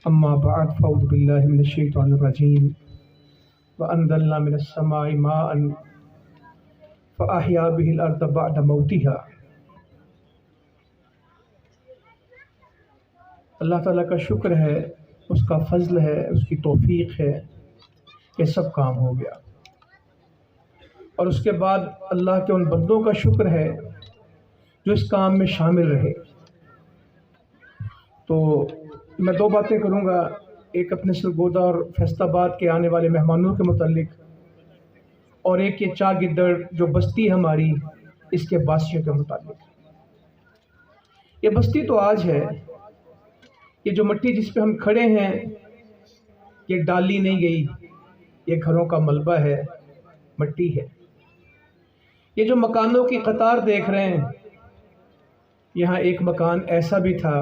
اما بعد فاعوذ باللہ من الشیطان الرجیم وانزلنا من السماء ماء فاحیا به الارض بعد موتها۔ اللہ تعالیٰ کا شکر ہے، اس کا فضل ہے، اس کی توفیق ہے کہ سب کام ہو گیا، اور اس کے بعد اللہ کے ان بندوں کا شکر ہے جو اس کام میں شامل رہے۔ تو میں دو باتیں کروں گا، ایک اپنے سرگودا اور فیصل آباد کے آنے والے مہمانوں کے متعلق، اور ایک یہ چاہ گدڑ جو بستی ہے ہماری، اس کے باسیوں کے متعلق۔ یہ بستی تو آج ہے، یہ جو مٹی جس پہ ہم کھڑے ہیں یہ ڈالی نہیں گئی، یہ گھروں کا ملبہ ہے، مٹی ہے۔ یہ جو مکانوں کی قطار دیکھ رہے ہیں، یہاں ایک مکان ایسا بھی تھا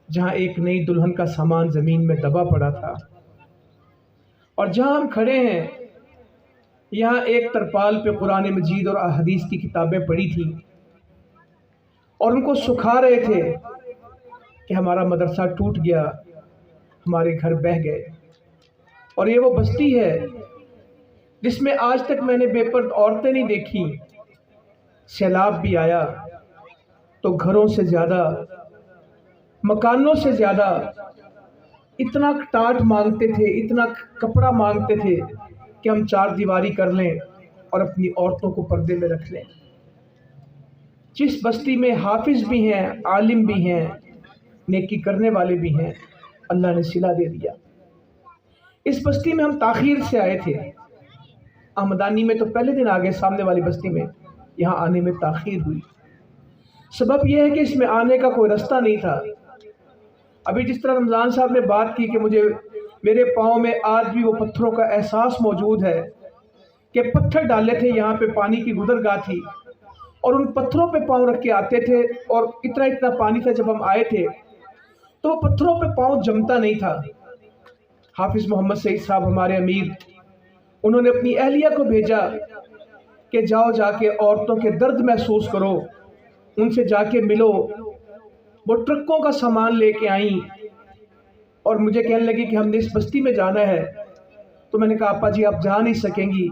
جہاں ایک نئی دلہن کا سامان زمین میں دبا پڑا تھا، اور جہاں ہم کھڑے ہیں یہاں ایک ترپال پہ قرآن مجید اور احادیث کی کتابیں پڑھی تھیں، اور ان کو سکھا رہے تھے کہ ہمارا مدرسہ ٹوٹ گیا، ہمارے گھر بہہ گئے۔ اور یہ وہ بستی ہے جس میں آج تک میں نے بے پرد عورتیں نہیں دیکھی۔ سیلاب بھی آیا تو گھروں سے زیادہ، مکانوں سے زیادہ اتنا ٹاٹ مانگتے تھے، اتنا کپڑا مانگتے تھے کہ ہم چار دیواری کر لیں اور اپنی عورتوں کو پردے میں رکھ لیں۔ جس بستی میں حافظ بھی ہیں، عالم بھی ہیں، نیکی کرنے والے بھی ہیں، اللہ نے صلہ دے دیا۔ اس بستی میں ہم تاخیر سے آئے تھے، آمدانی میں تو پہلے دن آگے، سامنے والی بستی میں یہاں آنے میں تاخیر ہوئی۔ سبب یہ ہے کہ اس میں آنے کا کوئی رستہ نہیں تھا۔ ابھی جس طرح رمضان صاحب نے بات کی کہ میرے پاؤں میں آج بھی وہ پتھروں کا احساس موجود ہے کہ پتھر ڈالے تھے، یہاں پہ پانی کی گزرگاہ تھی، اور ان پتھروں پہ پاؤں رکھ کے آتے تھے، اور اتنا پانی تھا جب ہم آئے تھے تو وہ پتھروں پہ پاؤں جمتا نہیں تھا۔ حافظ محمد سعید صاحب ہمارے امیر، انہوں نے اپنی اہلیہ کو بھیجا کہ جاؤ جا کے عورتوں کے درد محسوس کرو، ان سے جا کے ملو۔ وہ ٹرکوں کا سامان لے کے آئیں اور مجھے کہنے لگی کہ ہم نے اس بستی میں جانا ہے۔ تو میں نے کہا آپا جی آپ جا نہیں سکیں گی،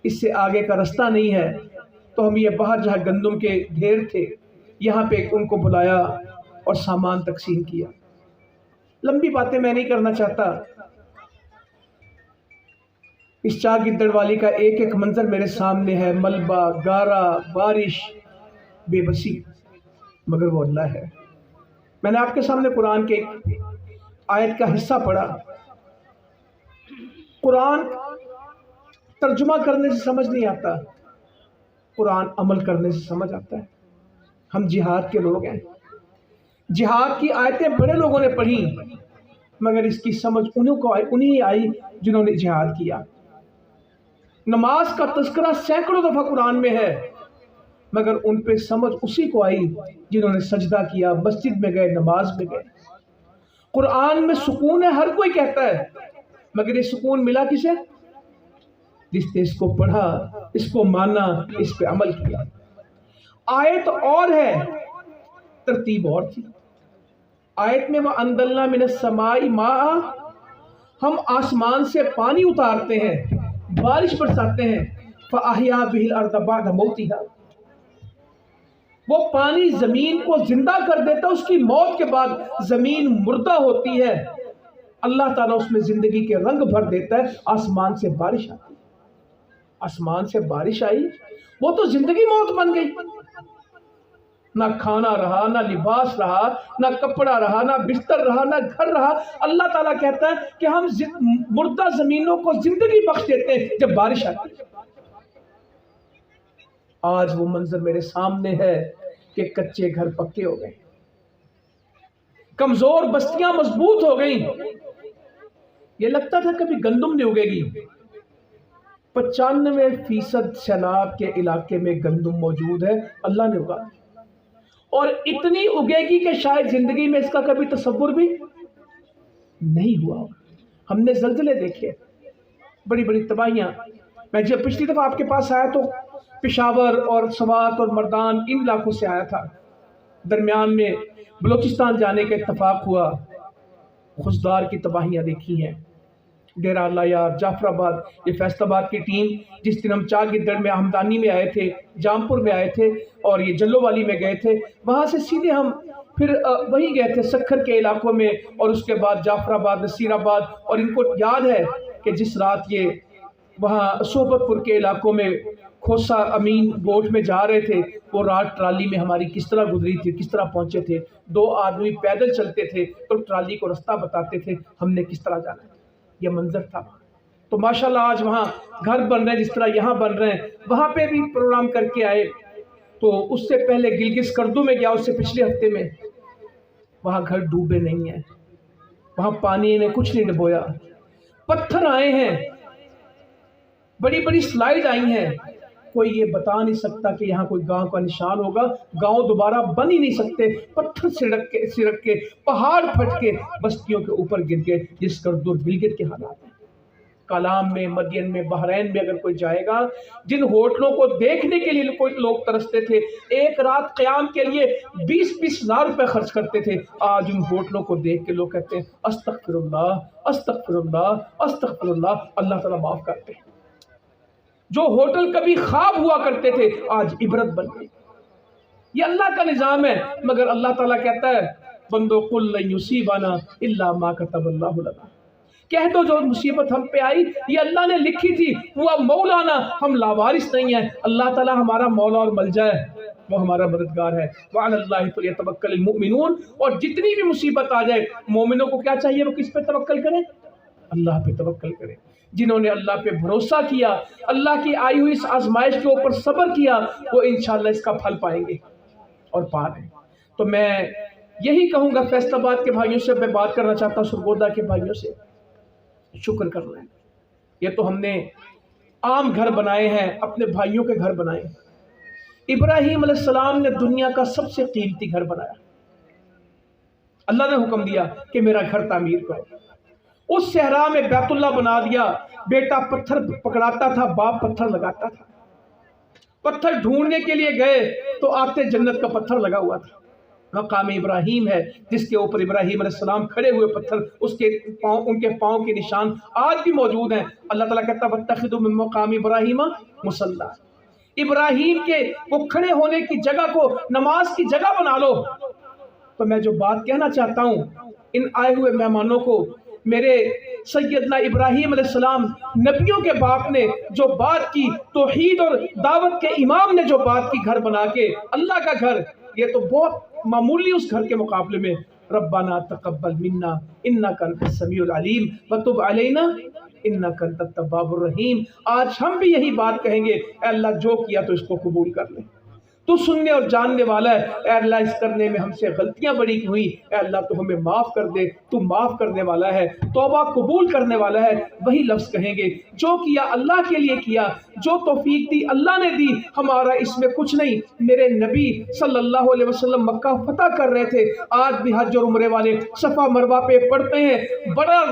اس سے آگے کا رستہ نہیں ہے۔ تو ہم یہ باہر جہاں گندم کے ڈھیر تھے یہاں پہ ان کو بلایا اور سامان تقسیم کیا۔ لمبی باتیں میں نہیں کرنا چاہتا، اس چاہ گدڑ والی کا ایک ایک منظر میرے سامنے ہے، ملبہ، گارا، بارش، بے بسی، مگر وہ اللہ ہے۔ میں نے آپ کے سامنے قرآن کے آیت کا حصہ پڑھا۔ قرآن ترجمہ کرنے سے سمجھ نہیں آتا، قرآن عمل کرنے سے سمجھ آتا ہے۔ ہم جہاد کے لوگ ہیں، جہاد کی آیتیں بڑے لوگوں نے پڑھی، مگر اس کی سمجھ انہیں آئی جنہوں نے جہاد کیا۔ نماز کا تذکرہ سینکڑوں دفعہ قرآن میں ہے، مگر ان پہ سمجھ اسی کو آئی جنہوں نے سجدہ کیا، مسجد میں گئے، نماز میں گئے۔ قرآن میں سکون ہے، ہر کوئی کہتا ہے، مگر یہ سکون ملا کسے؟ جس نے اس کو پڑھا، اس کو مانا، اس پہ عمل کیا۔ آیت اور ہے، ترتیب اور تھی۔ آیت میں وَأَنزَلْنَا مِنَ السَّمَاءِ مَاءً، ہم آسمان سے پانی اتارتے ہیں، بارش برساتے ہیں، فَأَحْيَا بِهِ الْأَرْضَ بَعْدَ مَوْتِهَا، وہ پانی زمین کو زندہ کر دیتا، اس کی موت کے بعد زمین مردہ ہوتی ہے، اللہ تعالیٰ اس میں زندگی کے رنگ بھر دیتا ہے۔ آسمان سے بارش آتی، آسمان سے بارش آئی، وہ تو زندگی موت بن گئی، نہ کھانا رہا، نہ لباس رہا، نہ کپڑا رہا، نہ بستر رہا، نہ گھر رہا۔ اللہ تعالیٰ کہتا ہے کہ ہم مردہ زمینوں کو زندگی بخش دیتے ہیں جب بارش آتی ہے۔ آج وہ منظر میرے سامنے ہے کہ کچے گھر پکے ہو گئے، کمزور بستیاں مضبوط ہو گئیں۔ یہ لگتا تھا کبھی گندم نہیں اگے گی، 95% سیلاب کے علاقے میں گندم موجود ہے، اللہ نے اگا، اور اتنی اگے گی کہ شاید زندگی میں اس کا کبھی تصور بھی نہیں ہوا۔ ہم نے زلزلے دیکھے، بڑی بڑی تباہیاں۔ میں جب پچھلی دفعہ آپ کے پاس آیا تو پشاور اور سوات اور مردان ان علاقوں سے آیا تھا، درمیان میں بلوچستان جانے کا اتفاق ہوا، खुशदार की तबाहियाँ देखी हैं, डेरा अल्लाह यार, जाफराबाद, ये फैसलाबाद की टीम, जिस दिन हम चार गिद्दड़ में हमदानी में आए थे, जामपुर में आए थे और ये जल्लोवाली में गए थे, वहाँ से सीधे हम फिर वहीं गए थे सखर के इलाकों में और उसके बाद जाफराबाद, नसीराबाद। और इनको याद है कि जिस रात ये वहाँ सोबतपुर के इलाकों में खोसा अमीन गोठ में जा रहे थे, वो रात ट्राली में हमारी किस तरह गुजरी थी, किस तरह पहुँचे थे। 2 आदमी पैदल चलते थे तो ट्राली को रास्ता बताते थे, हमने किस तरह जाना है, ये मंजर था। तो माशाल्लाह आज वहाँ घर बन रहे हैं, जिस तरह यहाँ बन रहे हैं, वहाँ पे भी प्रोग्राम करके आए। तो उससे पहले गिलगित स्कर्दू में गया, उससे पिछले हफ्ते में, वहाँ घर डूबे नहीं हैं, वहाँ पानी ने कुछ नहीं डुबोया। पत्थर आए हैं, बड़ी बड़ी स्लाइड आई हैं, कोई ये बता नहीं सकता कि यहाँ कोई गांव का निशान होगा। गांव दोबारा बन ही नहीं सकते, पत्थर सिरक के पहाड़ फट के बस्तियों के ऊपर गिर गए। जिस कर्दूर गिलगित के हालात हैं, कलाम में, मदियन में, बहरैन में अगर कोई जाएगा, जिन होटलों को देखने के लिए कोई लोग तरसते थे, एक रात क़याम के लिए 20-20 हज़ार रुपये खर्च करते थे, आज उन होटलों को देख के लोग कहते हैं अस्तगफिरुल्लाह, अस्तगफिरुल्लाह, अस्तगफिरुल्लाह, अल्लाह ताला माफ़ करते हैं। जो होटल कभी ख्वाब हुआ करते थे, आज इबरत बन गए। ये अल्लाह का निज़ाम है। मगर अल्लाह ताला कहता है, बंदो कुल लन युसीबाना इल्ला मा कतबल्लाहु लना, कह दो जो मुसीबत हम पे आई ये अल्लाह ने लिखी थी, वो मौलाना, हम लावारिस नहीं है। अल्लाह ताला हमारा मौला और मलजा है, वो हमारा मददगार है। वअलल्लाहि फलियतवक्कलिल मुमिनून, और जितनी भी मुसीबत आ जाए मोमिनों को क्या चाहिए, वो किस पे तवक्कल करें, अल्लाह पे तवक्कल करें। जिन्होंने अल्लाह पे भरोसा किया, अल्लाह की आई हुई इस आजमाइश के ऊपर सब्र किया, वो इंशाअल्लाह इसका फल पाएंगे और पा रहे हैं। तो मैं यही कहूँगा, फैसलाबाद के भाइयों से मैं बात करना चाहता हूँ, सरगोदा के भाइयों से शुक्र करना है। ये तो हमने आम घर बनाए हैं, अपने भाइयों के घर बनाए हैं। इब्राहीम अलैहिस्सलाम ने दुनिया का सबसे कीमती घर बनाया। अल्लाह ने हुक्म दिया कि मेरा घर तामीर करो। उस सहरा में बैतुल्लाह बना दिया। बेटा पत्थर पकड़ाता था, बाप पत्थर लगाता था। पत्थर ढूंढने के लिए गए तो आते जन्नत का पत्थर लगा हुआ था। मकाम इब्राहीम है, जिसके ऊपर इब्राहीम अलैहिस्सलाम खड़े हुए पत्थर, उसके पाँव, उनके पाँव के निशान आज भी मौजूद हैं। अल्लाह ताला कहता है वत्तखिदू मिन मकाम इब्राहीम मुसल्ला, इब्राहीम के वो खड़े होने की जगह को नमाज की जगह बना लो। तो मैं जो बात कहना चाहता हूँ इन आए हुए मेहमानों को, मेरे सैयदना इब्राहीम अलैहिस्सलाम नबियों के बाप ने जो बात की, तौहीद और दावत के इमाम ने जो बात की, घर बना के अल्लाह का घर, ये तो बहुत मामूली उस घर के मुकाबले में। रब्बाना तक़ब्बल मिन्ना इन्नका अंतस समीउल अलीम वतुब अलैना इन्नका अंतत तव्वाबुर रहीम। आज हम भी यही बात कहेंगे, ऐ अल्लाह जो किया तो इसको कबूल कर ले, तू सुनने और जानने वाला है। ऐ अल्लाह इस करने में हमसे गलतियां बड़ी हुई, ऐ अल्लाह तो हमें माफ़ कर दे, तू माफ़ करने वाला है, तौबा कबूल करने वाला है। वही लफ्ज़ कहेंगे, जो किया अल्लाह के लिए किया, जो तौफीक दी अल्लाह ने दी, हमारा इसमें कुछ नहीं। मेरे नबी सल्लल्लाहु अलैहि वसल्लम मक्का फतह कर रहे थे, आज भी हज और उम्रे वाले सफ़ा मरवा पे पढ़ते हैं। बड़ा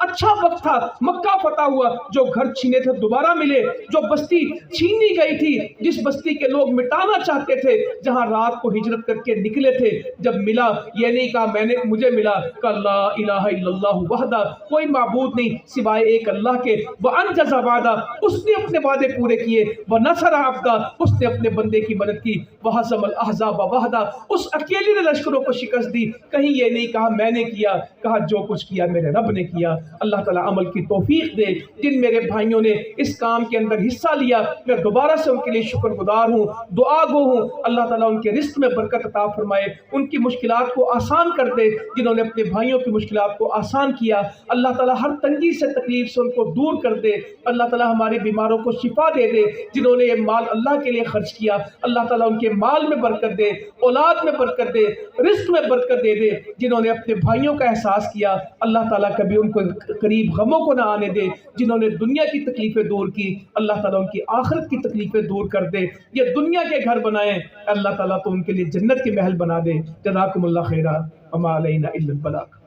अच्छा वक्त था, मक्का फतह हुआ, जो घर छीने थे दोबारा मिले, जो बस्ती छीनी गई थी, जिस बस्ती के लोग मिटाना चाहते थे, जहां रात को हिजरत करके निकले थे, जब मिला ये नहीं कहा मैंने मुझे मिला, कहा ला इलाहा इल्लल्लाहु वहदा, कोई माबूद नहीं सिवाय एक अल्लाह के, व अनजज़ा वादा, उसने अपने वादे पूरे किए, व नसरा अब्दा, उसने अपने बंदे की मदद की, व हज़मल अहज़ाब वहदा, उस अकेले ने लश्करों को शिकस्त दी। कहीं ये नहीं कहा मैंने किया, कहा जो कुछ किया मेरे रब ने किया। अल्लाह ताला अमल की तौफीक दे। जिन मेरे भाइयों ने इस काम के अंदर हिस्सा लिया, मैं दोबारा से उनके लिए शुक्रगुजार हूँ, दुआ गो हूँ। अल्लाह ताला उनके रिस्क में बरकत अता फरमाए, उनकी मुश्किलात को आसान कर दे, जिन्होंने अपने भाइयों की मुश्किलात को आसान किया। अल्लाह ताला हर तंगी से, तकलीफ से उनको दूर कर दे। अल्लाह ताला हमारे बीमारों को शिफा दे दे। जिन्होंने ये माल अल्लाह के लिए खर्च किया, अल्लाह ताला उनके माल में बरकत दे, औलाद में बरकत दे, रिस्क में बरकत दे दे। जिन्होंने अपने भाइयों का एहसास किया, अल्लाह ताला कभी उनको करीब गमों को ना आने दे। जिन्होंने दुनिया की तकलीफें दूर की, अल्लाह ताला उनकी आखिरत की तकलीफें दूर कर दे। ये दुनिया के घर बनाए, अल्लाह ताला तो उनके लिए जन्नत के महल बना दे। जज़ाकुमुल्लाह खैरा, वमा अलैना इल्लल बलाग।